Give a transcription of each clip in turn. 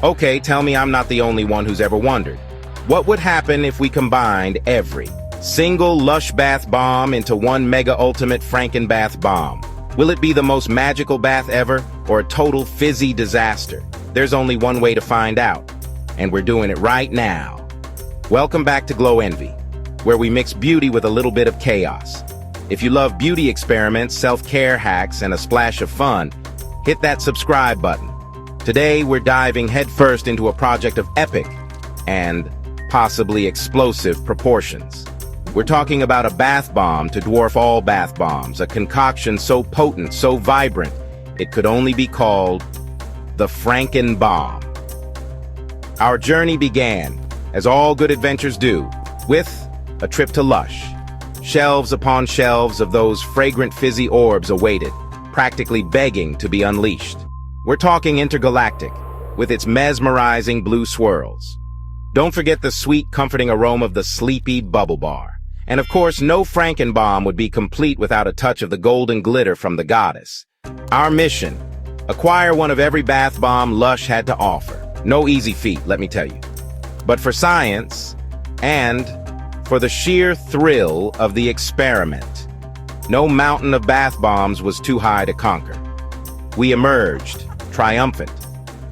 Okay, tell me I'm not the only one who's ever wondered. What would happen if we combined every single Lush bath bomb into one mega ultimate Franken-Bath Bomb? Will it be the most magical bath ever, or a total fizzy disaster? There's only one way to find out, and we're doing it right now. Welcome back to Glowenvy, where we mix beauty with a little bit of chaos. If you love beauty experiments, self-care hacks, and a splash of fun, hit that subscribe button. Today, we're diving headfirst into a project of epic and possibly explosive proportions. We're talking about a bath bomb to dwarf all bath bombs, a concoction so potent, so vibrant, it could only be called the Franken-Bomb. Our journey began, as all good adventures do, with a trip to Lush. Shelves upon shelves of those fragrant fizzy orbs awaited, practically begging to be unleashed. We're talking intergalactic, with its mesmerizing blue swirls. Don't forget the sweet, comforting aroma of the sleepy bubble bar. And of course, no Franken-Bomb would be complete without a touch of the golden glitter from the goddess. Our mission: acquire one of every bath bomb Lush had to offer. No easy feat, let me tell you. But for science, and for the sheer thrill of the experiment, no mountain of bath bombs was too high to conquer. We emerged, triumphant,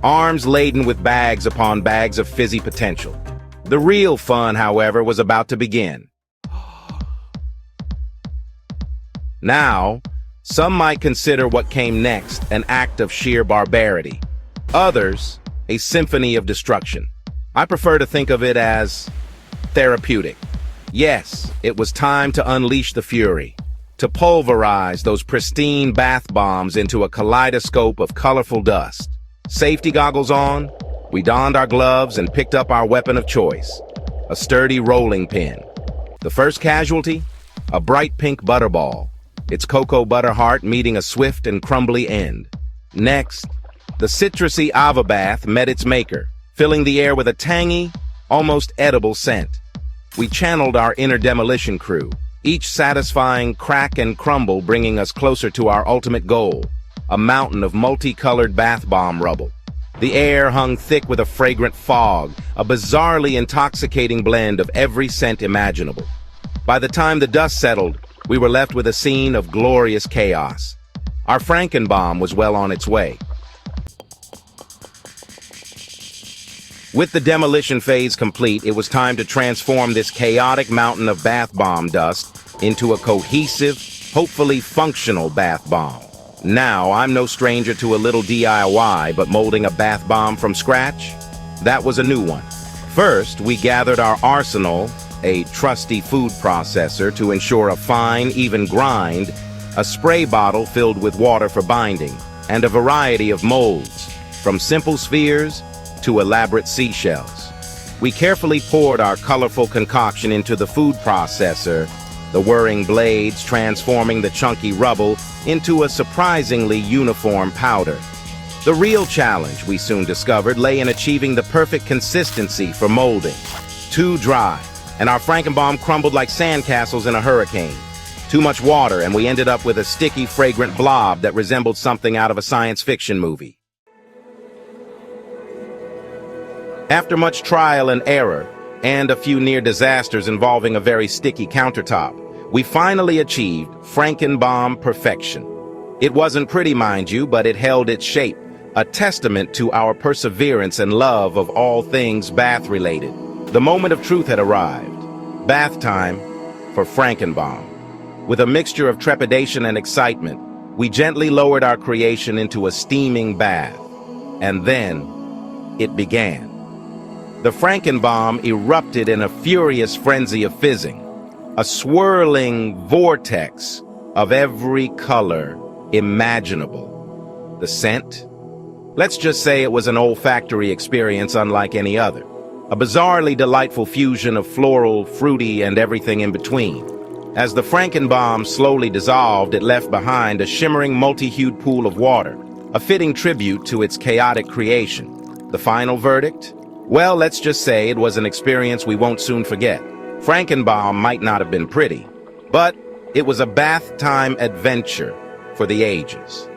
arms laden with bags upon bags of fizzy potential. The real fun, however, was about to begin. Now, some might consider what came next an act of sheer barbarity. Others, a symphony of destruction. I prefer to think of it as therapeutic. Yes, it was time to unleash the fury, to pulverize those pristine bath bombs into a kaleidoscope of colorful dust. Safety goggles on, we donned our gloves and picked up our weapon of choice, a sturdy rolling pin. The first casualty? A bright pink butterball, its cocoa butter heart meeting a swift and crumbly end. Next, the citrusy Ava bath met its maker, filling the air with a tangy, almost edible scent. We channeled our inner demolition crew, each satisfying crack and crumble bringing us closer to our ultimate goal, a mountain of multicolored bath bomb rubble. The air hung thick with a fragrant fog, a bizarrely intoxicating blend of every scent imaginable. By the time the dust settled, we were left with a scene of glorious chaos. Our Franken-Bomb was well on its way. With the demolition phase complete, it was time to transform this chaotic mountain of bath bomb dust into a cohesive, hopefully functional bath bomb. Now, I'm no stranger to a little DIY, but molding a bath bomb from scratch? That was a new one. First, we gathered our arsenal, a trusty food processor to ensure a fine, even grind, a spray bottle filled with water for binding, and a variety of molds, from simple spheres to elaborate seashells. We carefully poured our colorful concoction into the food processor, the whirring blades transforming the chunky rubble into a surprisingly uniform powder. The real challenge, we soon discovered, lay in achieving the perfect consistency for molding. Too dry, and our Franken-Bomb crumbled like sandcastles in a hurricane. Too much water, and we ended up with a sticky, fragrant blob that resembled something out of a science fiction movie. After much trial and error, and a few near disasters involving a very sticky countertop, we finally achieved Franken-Bomb perfection. It wasn't pretty, mind you, but it held its shape, a testament to our perseverance and love of all things bath-related. The moment of truth had arrived. Bath time for Franken-Bomb. With a mixture of trepidation and excitement, we gently lowered our creation into a steaming bath. And then, it began. The Franken-Bomb erupted in a furious frenzy of fizzing, a swirling vortex of every color imaginable. The scent? Let's just say it was an olfactory experience unlike any other. A bizarrely delightful fusion of floral, fruity, and everything in between. As the Franken-Bomb slowly dissolved, it left behind a shimmering, multi-hued pool of water, a fitting tribute to its chaotic creation. The final verdict? Well, let's just say it was an experience we won't soon forget. Franken-Bomb might not have been pretty, but it was a bath time adventure for the ages.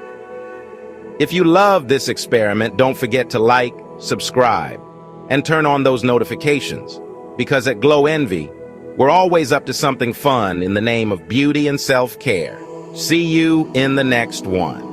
If you love this experiment, don't forget to like, subscribe, and turn on those notifications. Because at Glowenvy, we're always up to something fun in the name of beauty and self-care. See you in the next one.